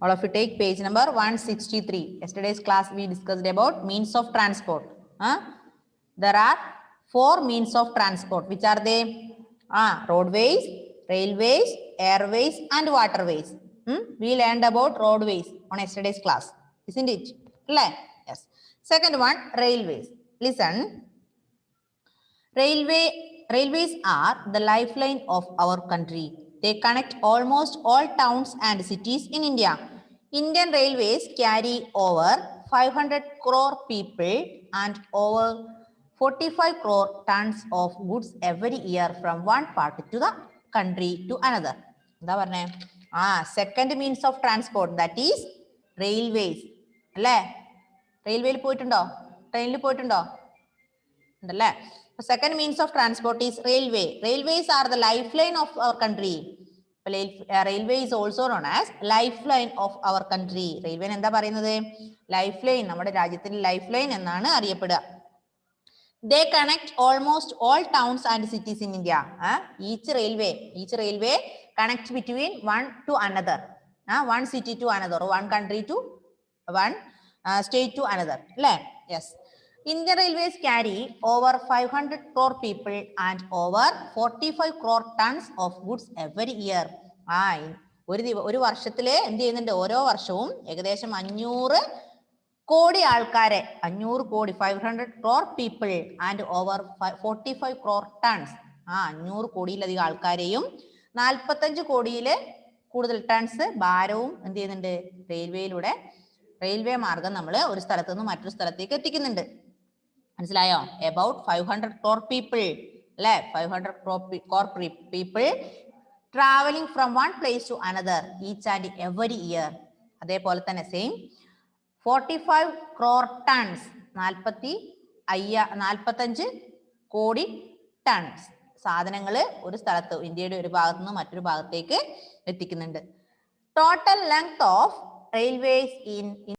All of you take page number 163. Yesterday's class we discussed about means of transport. There are 4 means of transport. Which are they? Roadways, railways, airways and waterways. We learned about roadways on yesterday's class. Isn't it? Yes. Second one, railways. Listen. Railways are the lifeline of our country. They connect almost all towns and cities in India. Indian railways carry over 500 crore people and over 45 crore tons of goods every year from one part to the country to another. Second means of transport, that is railways. Railway പോയിട്ടുണ്ടോ? ട്രെയിനിൽ പോയിട്ടുണ്ടോ? ഉണ്ടല്ലേ? Second means of transport is railway. Railways are the lifeline of our country. Railway is also known as lifeline of our country. Railway എന്താ പറയുന്നത്? Lifeline, നമ്മുടെ രാജ്യത്തിന്റെ lifeline എന്നാണ് അറിയപ്പെടുക. They connect almost all towns and cities in India. Each railway connects between one to another. One city to another, or one country to one state to another. Yes. Indian railways carry over 500 crore people and over 45 crore tons of goods every year. ഒരു വർഷത്തിലെ എന്ത് ചെയ്യുന്നുണ്ട്? ഓരോ വർഷവും ഏകദേശം 500 കോടി ആൾക്കാരെ, 500 കോടി 500 crore people and over 45 crore tons. 500 കോടിയിലധികം ആൾക്കാരെയും 45 കോടിയില് കൂടുതൽ ടൺസ് ഭാരവും എന്ത് ചെയ്യുന്നുണ്ട്? റെയിൽവേ മാർഗം നമ്മൾ ഒരു സ്ഥലത്ത് നിന്ന് മറ്റൊരു സ്ഥലത്തേക്ക് എത്തിക്കുന്നുണ്ട്. മനസ്സിലായോ? About 500 crore people, അല്ലെ? 500 crore people traveling from one place to another each and every year. അതേപോലെ തന്നെ സെയിം 45 crore tons, 45 കോടി ടൺസ് സാധനങ്ങൾ ഒരു സ്ഥലത്ത്, ഇന്ത്യയുടെ ഒരു ഭാഗത്ത് നിന്ന് മറ്റൊരു ഭാഗത്തേക്ക് എത്തിക്കുന്നുണ്ട്. Total length of railways in